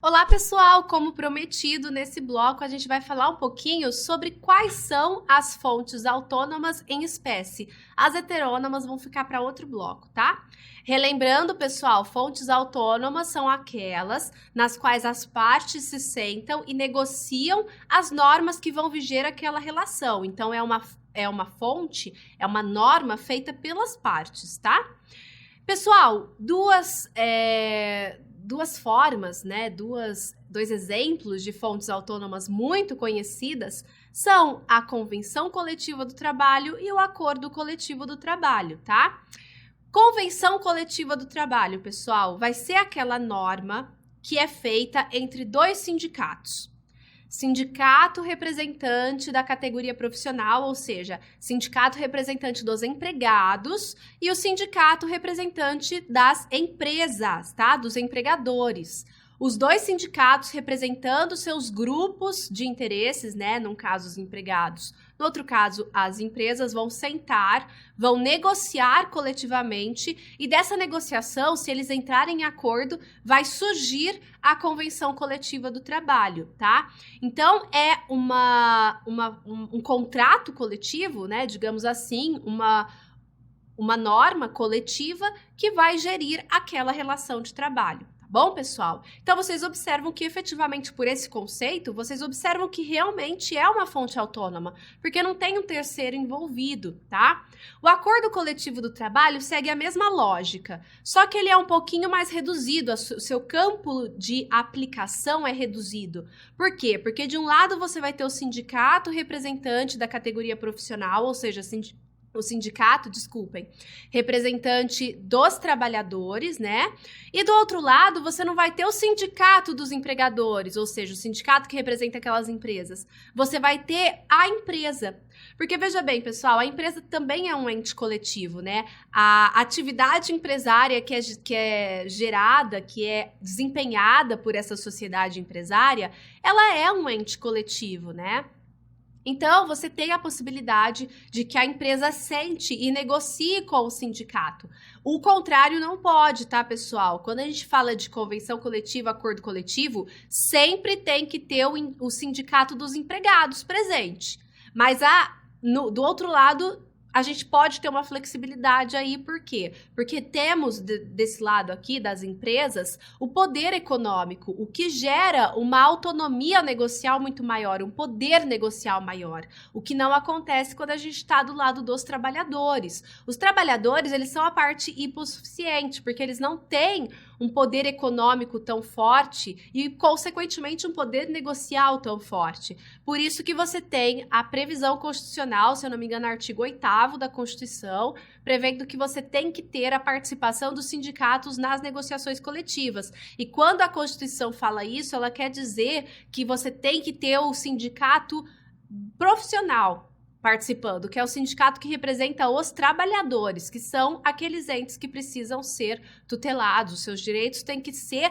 Olá, pessoal! Como prometido, nesse bloco a gente vai falar um pouquinho sobre quais são as fontes autônomas em espécie. As heterônomas vão ficar para outro bloco, tá? Relembrando, pessoal, fontes autônomas são aquelas nas quais as partes se sentam e negociam as normas que vão viger aquela relação. Então, é uma fonte, é uma norma feita pelas partes, tá? Pessoal, duas formas, né? Dois exemplos de fontes autônomas muito conhecidas são a Convenção Coletiva do Trabalho e o Acordo Coletivo do Trabalho, tá? Convenção Coletiva do Trabalho, pessoal, vai ser aquela norma que é feita entre dois sindicatos. Sindicato representante da categoria profissional, ou seja, sindicato representante dos empregados e o sindicato representante das empresas, tá? Dos empregadores. Os dois sindicatos representando seus grupos de interesses, né? Num caso, os empregados. No outro caso, as empresas vão sentar, vão negociar coletivamente e dessa negociação, se eles entrarem em acordo, vai surgir a Convenção Coletiva do Trabalho, tá? Então, é um contrato coletivo, né? Digamos assim, uma norma coletiva que vai gerir aquela relação de trabalho. Bom, pessoal? Então, vocês observam que, efetivamente, por esse conceito, vocês observam que realmente é uma fonte autônoma, porque não tem um terceiro envolvido, tá? O acordo coletivo do trabalho segue a mesma lógica, só que ele é um pouquinho mais reduzido, o seu campo de aplicação é reduzido. Por quê? Porque, de um lado, você vai ter o sindicato representante da categoria profissional, ou seja, o sindicato, representante dos trabalhadores, né? E do outro lado, você não vai ter o sindicato dos empregadores, ou seja, o sindicato que representa aquelas empresas. Você vai ter a empresa. Porque, veja bem, pessoal, a empresa também é um ente coletivo, né? A atividade empresária que é gerada, que é desempenhada por essa sociedade empresária, ela é um ente coletivo, né? Então, você tem a possibilidade de que a empresa sente e negocie com o sindicato. O contrário não pode, tá, pessoal? Quando a gente fala de convenção coletiva, acordo coletivo, sempre tem que ter o sindicato dos empregados presente. Mas do outro lado, a gente pode ter uma flexibilidade aí, por quê? Porque temos desse lado aqui das empresas o poder econômico, o que gera uma autonomia negocial muito maior, um poder negocial maior, o que não acontece quando a gente está do lado dos trabalhadores. Os trabalhadores, eles são a parte hipossuficiente, porque eles não têm um poder econômico tão forte e, consequentemente, um poder negocial tão forte. Por isso que você tem a previsão constitucional, se eu não me engano, artigo 8º da Constituição, prevendo que você tem que ter a participação dos sindicatos nas negociações coletivas. E quando a Constituição fala isso, ela quer dizer que você tem que ter o sindicato profissional participando, que é o sindicato que representa os trabalhadores, que são aqueles entes que precisam ser tutelados, os seus direitos têm que ser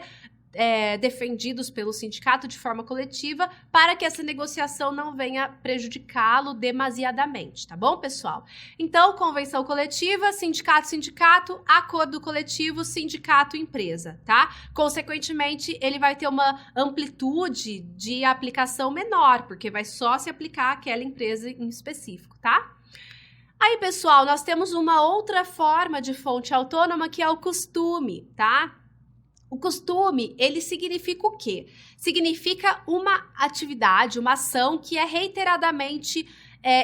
defendidos pelo sindicato de forma coletiva para que essa negociação não venha prejudicá-lo demasiadamente, tá bom, pessoal? Então, convenção coletiva, sindicato, acordo coletivo, sindicato-empresa, tá? Consequentemente, ele vai ter uma amplitude de aplicação menor, porque vai só se aplicar àquela empresa em específico, tá? Aí, pessoal, nós temos uma outra forma de fonte autônoma que é o costume, tá? O costume, ele significa o quê? Significa uma atividade, uma ação que é reiteradamente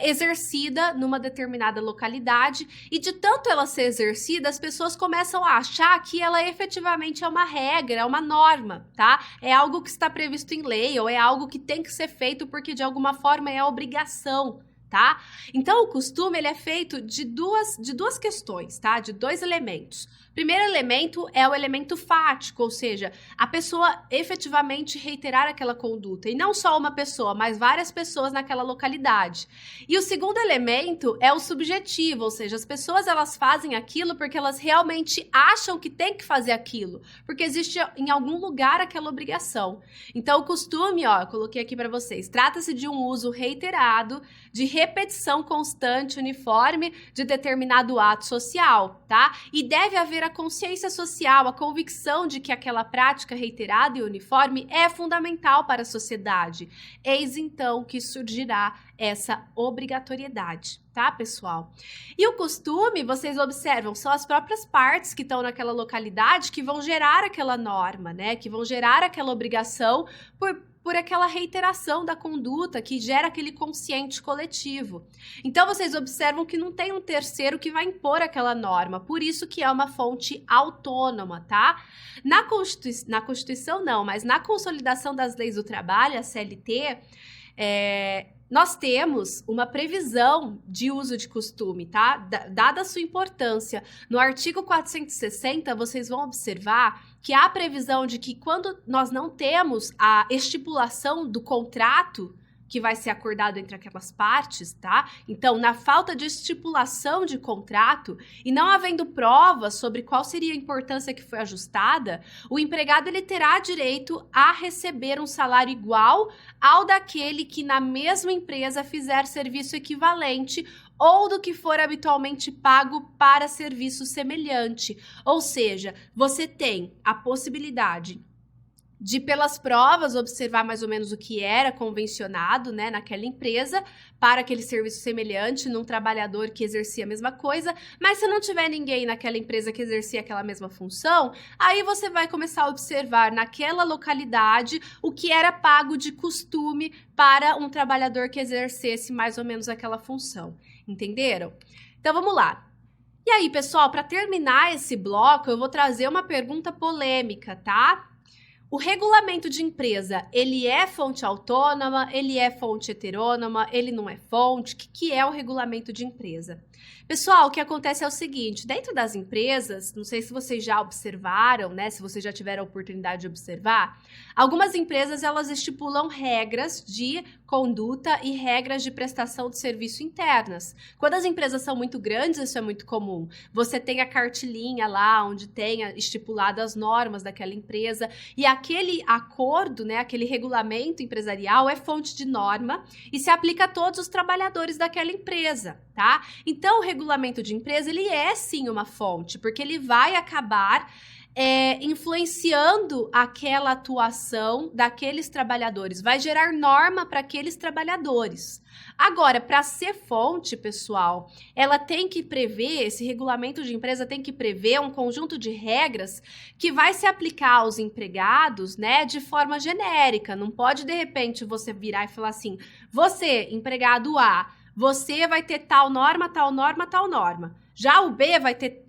exercida numa determinada localidade e de tanto ela ser exercida, as pessoas começam a achar que ela efetivamente é uma regra, é uma norma, tá? É algo que está previsto em lei ou é algo que tem que ser feito porque de alguma forma é obrigação, tá? Então, o costume, ele é feito de duas questões, tá? De dois elementos. O primeiro elemento é o elemento fático, ou seja, a pessoa efetivamente reiterar aquela conduta. E não só uma pessoa, mas várias pessoas naquela localidade. E o segundo elemento é o subjetivo, ou seja, as pessoas elas fazem aquilo porque elas realmente acham que tem que fazer aquilo. Porque existe em algum lugar aquela obrigação. Então, o costume, ó, eu coloquei aqui para vocês, trata-se de um uso reiterado, de repetição constante, uniforme, de determinado ato social, tá? E deve haver ter a consciência social, a convicção de que aquela prática reiterada e uniforme é fundamental para a sociedade. Eis então que surgirá essa obrigatoriedade, tá, pessoal? E o costume, vocês observam, são as próprias partes que estão naquela localidade que vão gerar aquela norma, né? Que vão gerar aquela obrigação por aquela reiteração da conduta que gera aquele consciente coletivo. Então, vocês observam que não tem um terceiro que vai impor aquela norma, por isso que é uma fonte autônoma, tá? Na Constituição não, mas na Consolidação das Leis do Trabalho, a CLT, nós temos uma previsão de uso de costume, tá? Dada a sua importância. No artigo 460, vocês vão observar que há a previsão de que quando nós não temos a estipulação do contrato que vai ser acordado entre aquelas partes, tá? Então, na falta de estipulação de contrato e não havendo provas sobre qual seria a importância que foi ajustada, o empregado ele terá direito a receber um salário igual ao daquele que na mesma empresa fizer serviço equivalente ou do que for habitualmente pago para serviço semelhante. Ou seja, você tem a possibilidade de, pelas provas, observar mais ou menos o que era convencionado, né, naquela empresa, para aquele serviço semelhante, num trabalhador que exercia a mesma coisa, mas se não tiver ninguém naquela empresa que exercia aquela mesma função, aí você vai começar a observar naquela localidade o que era pago de costume para um trabalhador que exercesse mais ou menos aquela função. Entenderam? Então, vamos lá. E aí, pessoal, para terminar esse bloco, eu vou trazer uma pergunta polêmica, tá? O regulamento de empresa, ele é fonte autônoma, ele é fonte heterônoma, ele não é fonte? O que é o regulamento de empresa? Pessoal, o que acontece é o seguinte, dentro das empresas, não sei se vocês já observaram, né, se vocês já tiveram a oportunidade de observar, algumas empresas, elas estipulam regras de conduta e regras de prestação de serviço internas. Quando as empresas são muito grandes, isso é muito comum. Você tem a cartilinha lá, onde tem estipulado as normas daquela empresa, e aquele acordo, né, aquele regulamento empresarial é fonte de norma e se aplica a todos os trabalhadores daquela empresa, tá? Então, o regulamento de empresa, ele é sim uma fonte, porque ele vai acabar influenciando aquela atuação daqueles trabalhadores, vai gerar norma para aqueles trabalhadores. Agora, para ser fonte, pessoal, ela tem que prever, esse regulamento de empresa tem que prever um conjunto de regras que vai se aplicar aos empregados, né, de forma genérica. Não pode, de repente, você virar e falar assim, você, empregado A, você vai ter tal norma, tal norma, tal norma. Já o B vai ter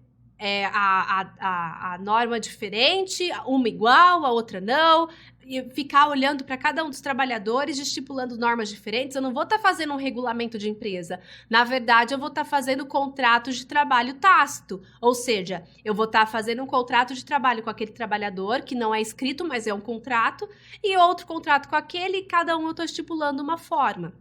a norma diferente, uma igual, a outra não, e ficar olhando para cada um dos trabalhadores, estipulando normas diferentes. Eu não vou estar fazendo um regulamento de empresa. Na verdade, eu vou estar fazendo contratos de trabalho tácito. Ou seja, eu vou estar fazendo um contrato de trabalho com aquele trabalhador, que não é escrito, mas é um contrato, e outro contrato com aquele, e cada um eu estou estipulando uma forma.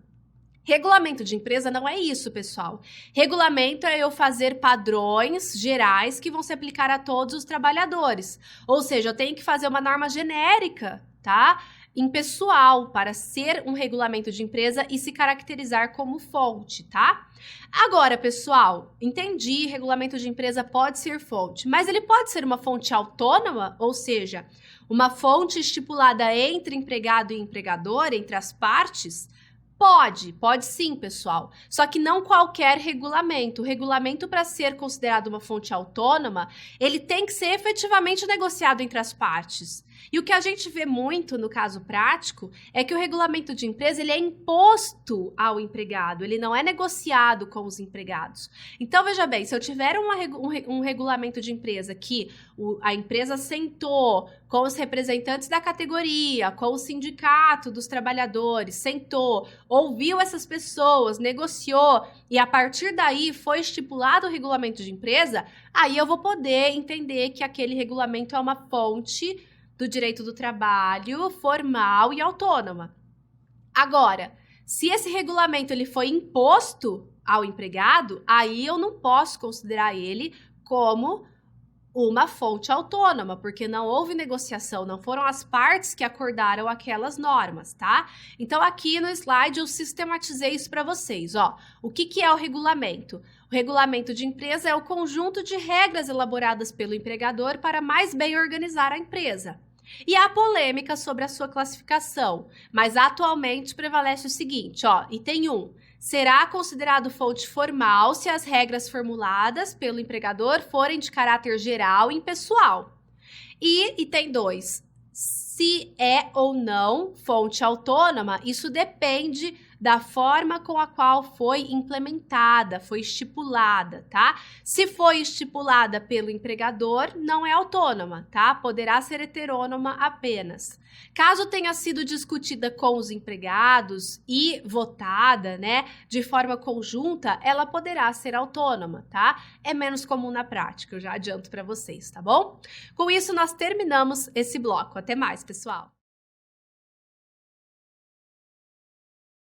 Regulamento de empresa não é isso, pessoal. Regulamento é eu fazer padrões gerais que vão se aplicar a todos os trabalhadores. Ou seja, eu tenho que fazer uma norma genérica, tá? Impessoal, para ser um regulamento de empresa e se caracterizar como fonte, tá? Agora, pessoal, entendi, regulamento de empresa pode ser fonte, mas ele pode ser uma fonte autônoma, ou seja, uma fonte estipulada entre empregado e empregador, entre as partes. Pode sim, pessoal. Só que não qualquer regulamento. O regulamento, para ser considerado uma fonte autônoma, ele tem que ser efetivamente negociado entre as partes. E o que a gente vê muito no caso prático é que o regulamento de empresa ele é imposto ao empregado, ele não é negociado com os empregados. Então, veja bem, se eu tiver um regulamento de empresa que a empresa sentou com os representantes da categoria, com o sindicato dos trabalhadores, sentou, ouviu essas pessoas, negociou e a partir daí foi estipulado o regulamento de empresa, aí eu vou poder entender que aquele regulamento é uma fonte do direito do trabalho formal e autônoma. Agora, se esse regulamento ele foi imposto ao empregado, aí eu não posso considerar ele como uma fonte autônoma, porque não houve negociação, não foram as partes que acordaram aquelas normas, tá? Então, aqui no slide eu sistematizei isso para vocês, ó. O que é o regulamento? O regulamento de empresa é o conjunto de regras elaboradas pelo empregador para mais bem organizar a empresa. E há polêmica sobre a sua classificação, mas atualmente prevalece o seguinte, ó, item 1. Será considerado fonte formal se as regras formuladas pelo empregador forem de caráter geral e impessoal. E item 2. Se é ou não fonte autônoma, isso depende da forma com a qual foi implementada, foi estipulada, tá? Se foi estipulada pelo empregador, não é autônoma, tá? Poderá ser heterônoma apenas. Caso tenha sido discutida com os empregados e votada, né, de forma conjunta, ela poderá ser autônoma, tá? É menos comum na prática, eu já adianto para vocês, tá bom? Com isso, nós terminamos esse bloco. Até mais, pessoal!